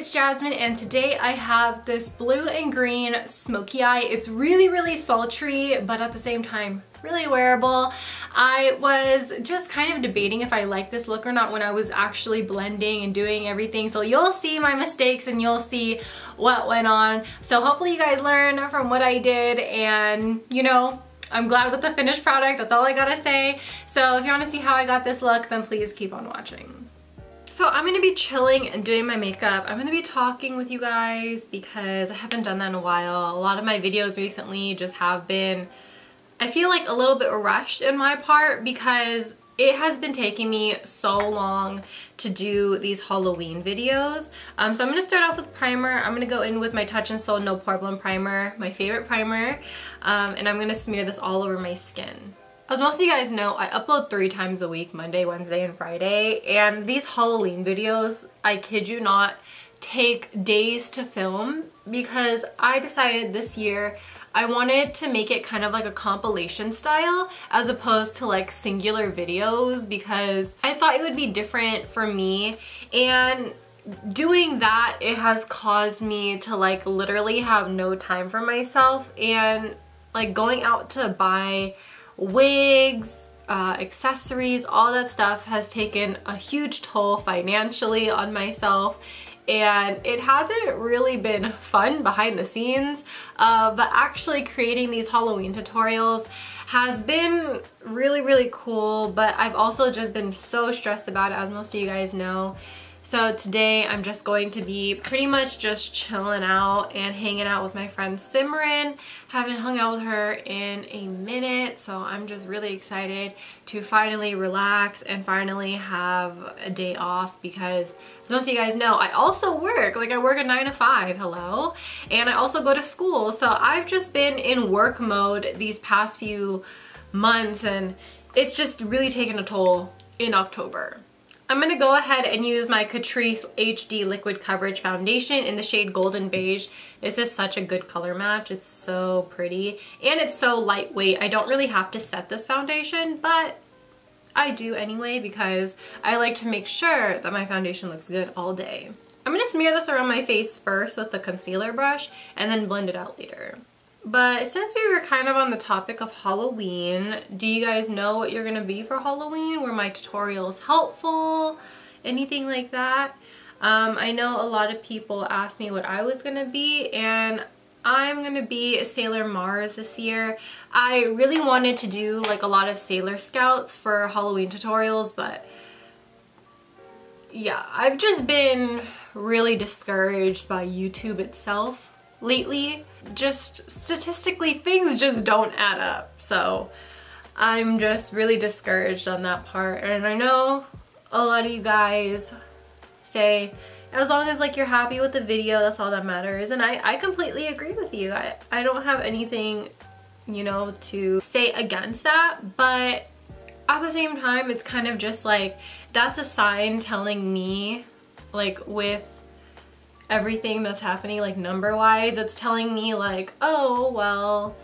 it's Jasmine, and today I have this blue and green smoky eye. It's really sultry, but at the same time really wearable. I was just kind of debating if I like this look or not when I was actually blending and doing everything, so you'll see my mistakes and you'll see what went on. So hopefully you guys learn from what I did, and you know, I'm glad with the finished product. That's all I gotta say. So if you want to see how I got this look, then please keep on watching. So I'm going to be chilling and doing my makeup. I'm going to be talking with you guys because I haven't done that in a while. A lot of my videos recently just have been, I feel like, a little bit rushed in my part because it has been taking me so long to do these Halloween videos. So I'm going to start off with primer. I'm going to go in with my Touch in Sol No Poreblem primer, my favorite primer, and I'm going to smear this all over my skin. As most of you guys know, I upload 3 times a week, Monday, Wednesday, and Friday, and these Halloween videos, I kid you not, take days to film because I decided this year I wanted to make it kind of like a compilation style as opposed to like singular videos because I thought it would be different for me, and doing that, it has caused me to like literally have no time for myself, and like going out to buy wigs, accessories, all that stuff has taken a huge toll financially on myself, and it hasn't really been fun behind the scenes, but actually creating these Halloween tutorials has been really cool, but I've also just been so stressed about it, as most of you guys know. So today I'm just going to be pretty much just chilling out and hanging out with my friend Simran. Haven't hung out with her in a minute, so I'm just really excited to finally relax and finally have a day off because, as most of you guys know, I also work. Like, I work a 9 to 5, hello? And I also go to school, so I've just been in work mode these past few months, and it's just really taken a toll in October. I'm going to go ahead and use my Catrice HD Liquid Coverage Foundation in the shade Golden Beige. This is such a good color match. It's so pretty and it's so lightweight. I don't really have to set this foundation, but I do anyway because I like to make sure that my foundation looks good all day. I'm going to smear this around my face first with the concealer brush and then blend it out later. But since we were kind of on the topic of Halloween, do you guys know what you're gonna be for Halloween? Were my tutorials helpful? Anything like that? I know a lot of people asked me what I was gonna be, and I'm gonna be Sailor Mars this year. I really wanted to do like a lot of Sailor Scouts for Halloween tutorials, but yeah, I've just been really discouraged by YouTube itself lately. Just statistically, things just don't add up, so I'm just really discouraged on that part. And I know a lot of you guys say as long as like you're happy with the video, that's all that matters, and I completely agree with you. I don't have anything, you know, to say against that, but at the same time it's kind of just like that's a sign telling me, like, with everything that's happening like number wise, it's telling me like, oh well,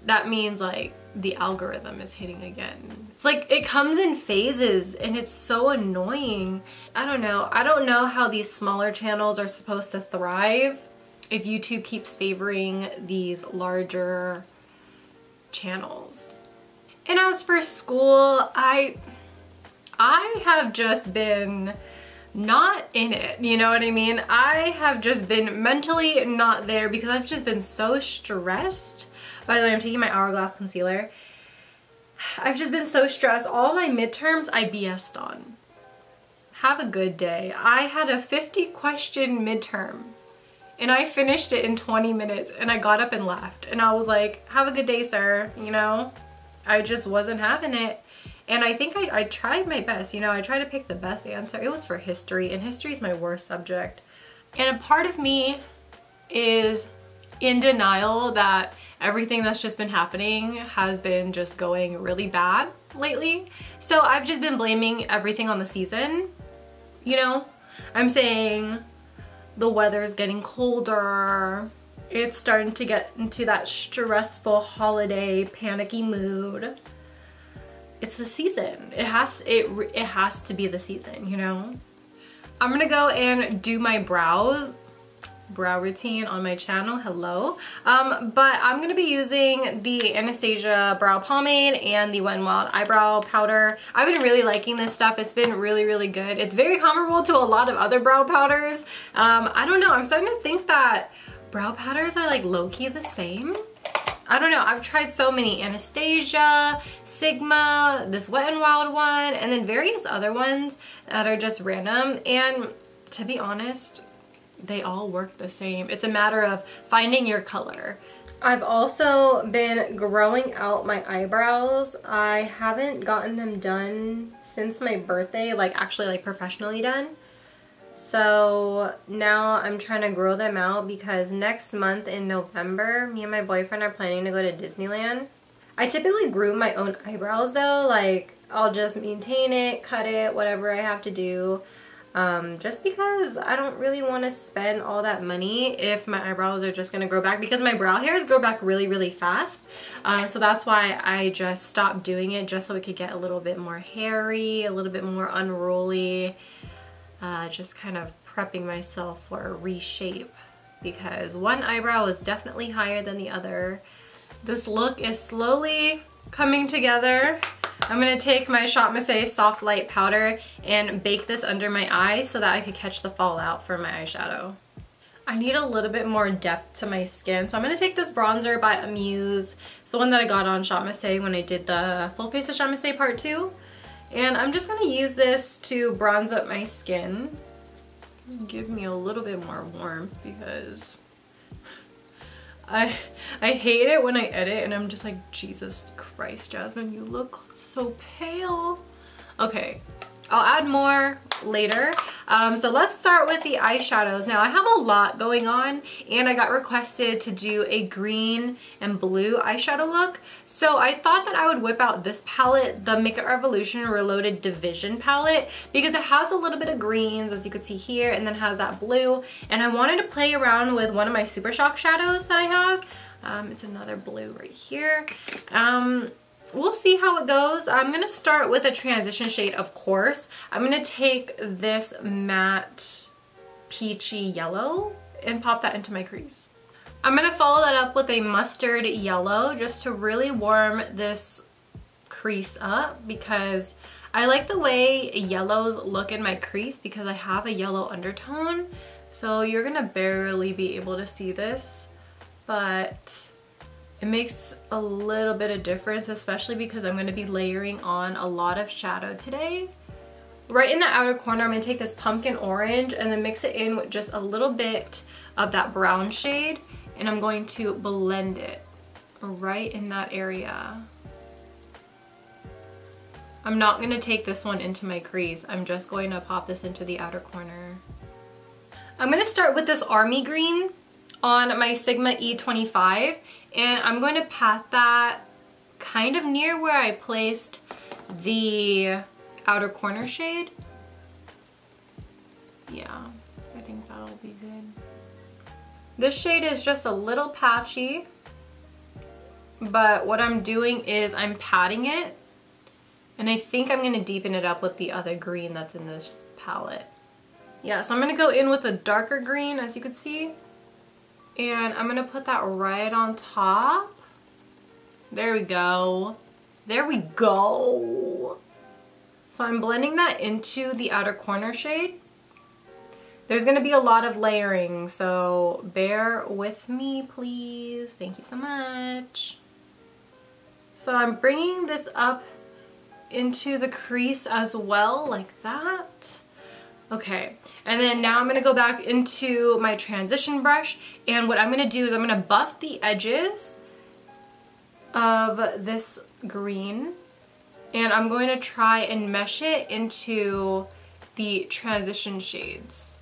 that means like the algorithm is hitting again. It's like it comes in phases and it's so annoying. I don't know how these smaller channels are supposed to thrive if YouTube keeps favoring these larger channels. And as for school, I have just been not in it, you know what I mean? I have just been mentally not there because I've just been so stressed. By the way, I'm taking my Hourglass concealer. I've just been so stressed. All my midterms I BS'd on. Have a good day. I had a 50 question midterm and I finished it in 20 minutes and I got up and left, and I was like, have a good day, sir, you know? I just wasn't having it. And I think I tried my best, you know, I tried to pick the best answer. It was for history, and history is my worst subject. And a part of me is in denial that everything that's just been happening has been just going really bad lately. So I've just been blaming everything on the season, you know? I'm saying the weather's getting colder, it's starting to get into that stressful holiday panicky mood. It's the season. It has to be the season, you know? I'm gonna go and do my brows brow routine on my channel. Hello. But I'm going to be using the Anastasia brow pomade and the Wetnwild eyebrow powder. I've been really liking this stuff. It's been really, really good. It's very comparable to a lot of other brow powders. I don't know. I'm starting to think that brow powders are like low-key the same. I don't know. I've tried so many. Anastasia, Sigma, this Wet n Wild one, and then various other ones that are just random. And to be honest, they all work the same. It's a matter of finding your color. I've also been growing out my eyebrows. I haven't gotten them done since my birthday, like actually like professionally done. So now I'm trying to grow them out because next month in November, me and my boyfriend are planning to go to Disneyland. I typically groom my own eyebrows though, like I'll just maintain it, cut it, whatever I have to do. Just because I don't really want to spend all that money if my eyebrows are just going to grow back, because my brow hairs grow back really, really fast. So that's why I just stopped doing it, just so it could get a little bit more hairy, a little bit more unruly. Just kind of prepping myself for a reshape because one eyebrow is definitely higher than the other. This look is slowly coming together. I'm going to take my Shopmissa Soft Light Powder and bake this under my eyes so that I could catch the fallout for my eyeshadow. I need a little bit more depth to my skin, so I'm going to take this bronzer by Amuse. It's the one that I got on Shopmissa when I did the Full Face of Shopmissa Part 2. And I'm just going to use this to bronze up my skin. Just give me a little bit more warmth because I hate it when I edit and I'm just like, Jesus Christ, Jasmine, you look so pale. Okay, I'll add more later. So let's start with the eyeshadows. Now I have a lot going on and I got requested to do a green and blue eyeshadow look. So I thought that I would whip out this palette, the Makeup Revolution Reloaded Division palette, because it has a little bit of greens as you can see here and then has that blue. And I wanted to play around with one of my Super Shock shadows that I have. It's another blue right here. We'll see how it goes. I'm going to start with a transition shade, of course. I'm going to take this matte peachy yellow and pop that into my crease. I'm going to follow that up with a mustard yellow just to really warm this crease up because I like the way yellows look in my crease because I have a yellow undertone. So you're going to barely be able to see this, but it makes a little bit of difference, especially because I'm going to be layering on a lot of shadow today. Right in the outer corner, I'm going to take this pumpkin orange and then mix it in with just a little bit of that brown shade, and I'm going to blend it right in that area. I'm not going to take this one into my crease. I'm just going to pop this into the outer corner. I'm going to start with this army green on my Sigma E25, and I'm going to pat that kind of near where I placed the outer corner shade. Yeah, I think that'll be good. This shade is just a little patchy, but what I'm doing is I'm patting it, and I think I'm going to deepen it up with the other green that's in this palette. Yeah, so I'm going to go in with a darker green, as you can see. And I'm going to put that right on top. There we go. There we go. So I'm blending that into the outer corner shade. There's going to be a lot of layering, so bear with me, please. Thank you so much. So I'm bringing this up into the crease as well, like that. Okay, and then now I'm going to go back into my transition brush, and what I'm going to do is I'm going to buff the edges of this green, and I'm going to try and mesh it into the transition shades.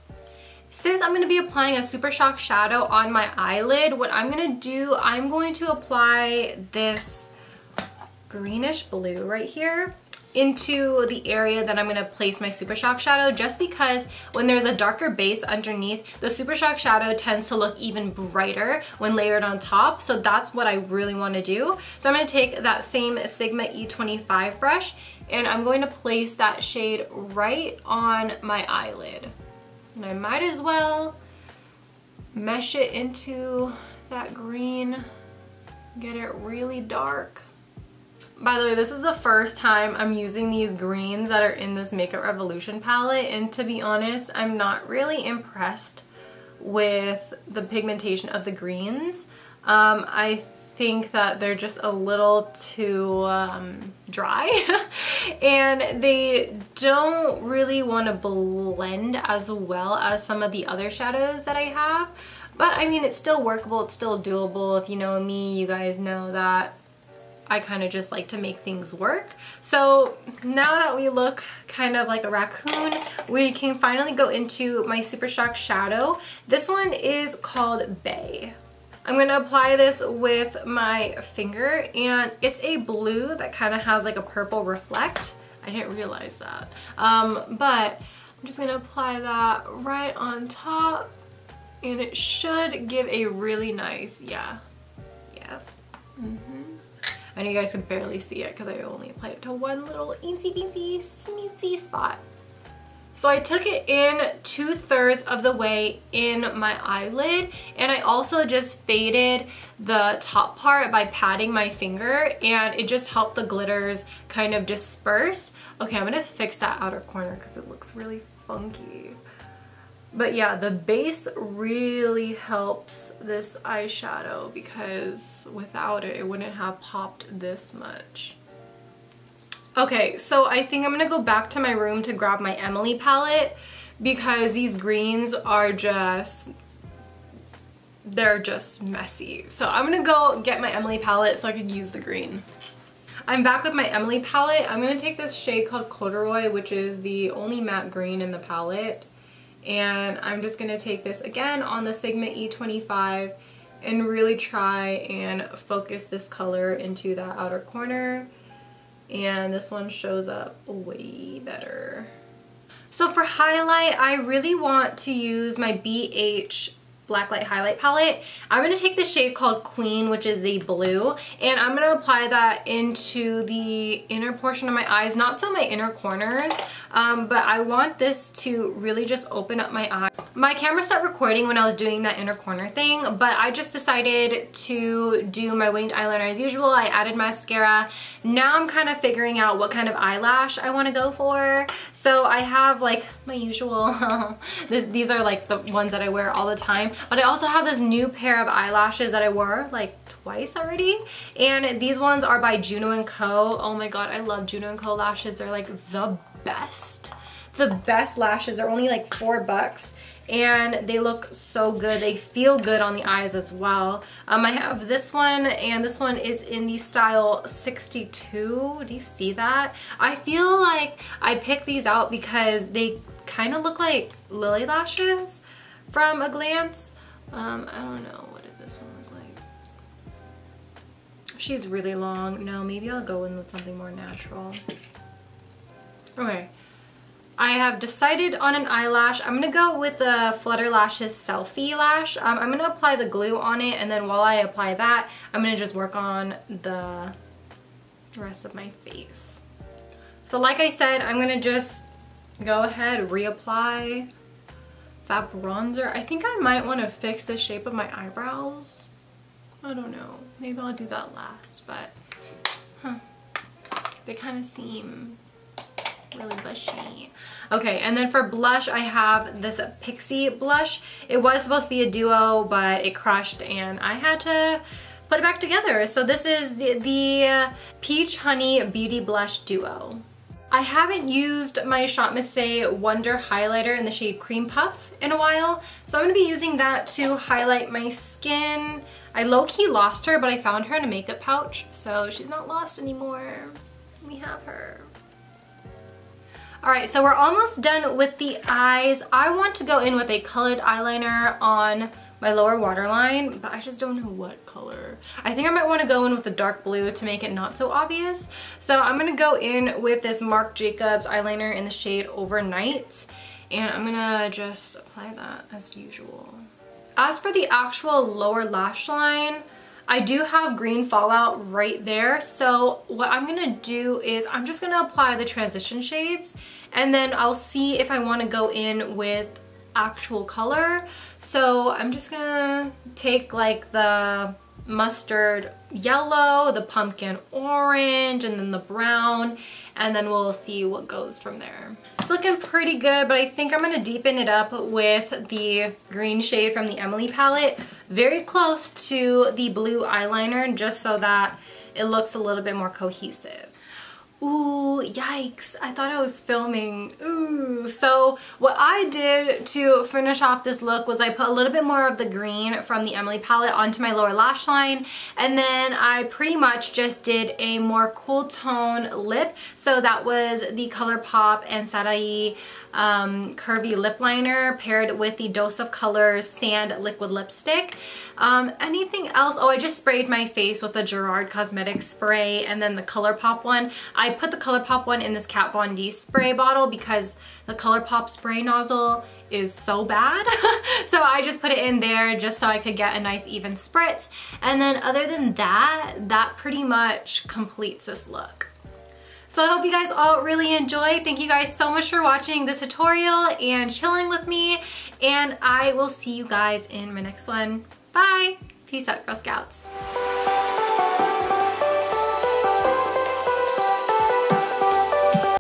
Since I'm going to be applying a Super Shock shadow on my eyelid, what I'm going to do, I'm going to apply this greenish blue right here into the area that I'm going to place my Super Shock shadow, just because when there's a darker base underneath, the Super Shock shadow tends to look even brighter when layered on top. So that's what I really want to do. So I'm going to take that same Sigma E25 brush and I'm going to place that shade right on my eyelid. And I might as well mesh it into that green, get it really dark. By the way, this is the first time I'm using these greens that are in this Makeup Revolution palette, and to be honest, I'm not really impressed with the pigmentation of the greens. I think that they're just a little too dry and they don't really want to blend as well as some of the other shadows that I have. But I mean, it's still workable, it's still doable. If you know me, you guys know that I kind of just like to make things work. So now that we look kind of like a raccoon, we can finally go into my Super Shock shadow. This one is called Bay. I'm going to apply this with my finger, and it's a blue that kind of has like a purple reflect. I didn't realize that. But I'm just going to apply that right on top, and it should give a really nice, yeah. I know you guys can barely see it because I only applied it to one little eensy beensy smoothy spot. So I took it in 2/3 of the way in my eyelid, and I also just faded the top part by patting my finger, and it just helped the glitters kind of disperse. Okay, I'm gonna fix that outer corner because it looks really funky. But yeah, the base really helps this eyeshadow because without it, it wouldn't have popped this much. Okay, so I think I'm gonna go back to my room to grab my Emily palette because these greens are just, they're just messy. So I'm gonna go get my Emily palette so I can use the green. I'm back with my Emily palette. I'm gonna take this shade called Corduroy, which is the only matte green in the palette. And I'm just gonna take this again on the Sigma E25 and really try and focus this color into that outer corner. And this one shows up way better. So for highlight, I really want to use my BH Blacklight Highlight Palette. I'm going to take the shade called Queen, which is the blue, and I'm going to apply that into the inner portion of my eyes, not so my inner corners, but I want this to really just open up my eye. My camera stopped recording when I was doing that inner corner thing, but I just decided to do my winged eyeliner as usual. I added mascara. Now I'm kind of figuring out what kind of eyelash I want to go for. So I have like my usual, these are like the ones that I wear all the time, but I also have this new pair of eyelashes that I wore like twice already, and these ones are by Juno & Co. Oh my god, I love Juno & Co lashes. They're like the best lashes. They're only like $4 and they look so good. They feel good on the eyes as well. I have this one, and this one is in the style 62. Do you see that? I feel like I picked these out because they kind of look like Lily lashes from a glance. I don't know, what does this one look like? She's really long. No, maybe I'll go in with something more natural. Okay, I have decided on an eyelash. I'm gonna go with the Flutter Lashes Selfie lash. I'm gonna apply the glue on it, and then while I apply that, I'm gonna just work on the rest of my face. So like I said, I'm gonna just go ahead, reapply that bronzer. I think I might want to fix the shape of my eyebrows. I don't know. Maybe I'll do that last, but they kind of seem really bushy. Okay, and then for blush, I have this Pixi blush. It was supposed to be a duo, but it crushed and I had to put it back together. So this is the Peach Honey Beauty Blush Duo. I haven't used my Shopmissa Wonder Highlighter in the shade Cream Puff in a while, so I'm going to be using that to highlight my skin. I low-key lost her, but I found her in a makeup pouch, so she's not lost anymore. We have her. Alright, so we're almost done with the eyes. I want to go in with a colored eyeliner on my lower waterline, but I just don't know what color. I think I might want to go in with a dark blue to make it not so obvious. So I'm going to go in with this Marc Jacobs eyeliner in the shade Overnight, and I'm going to just apply that as usual. As for the actual lower lash line, I do have green fallout right there, so what I'm going to do is I'm just going to apply the transition shades, and then I'll see if I want to go in with actual color. So I'm just gonna take like the mustard yellow, the pumpkin orange, and then the brown, and then we'll see what goes from there. It's looking pretty good, but I think I'm gonna deepen it up with the green shade from the Emily palette, very close to the blue eyeliner, just so that it looks a little bit more cohesive. Ooh, yikes, I thought I was filming. Ooh. So what I did to finish off this look was I put a little bit more of the green from the Emily palette onto my lower lash line, and then I pretty much just did a more cool tone lip. So that was the Colourpop and ThatsSoYin curvy lip liner paired with the Dose of Colors Sand liquid lipstick. Anything else? Oh, I just sprayed my face with the Gerard cosmetic spray, and then the Colourpop one. I put the Colourpop one in this Kat Von D spray bottle because the Colourpop spray nozzle is so bad. So I just put it in there just so I could get a nice even spritz. And then other than that, that pretty much completes this look. So I hope you guys all really enjoyed. Thank you guys so much for watching this tutorial and chilling with me. And I will see you guys in my next one. Bye! Peace out, Girl Scouts.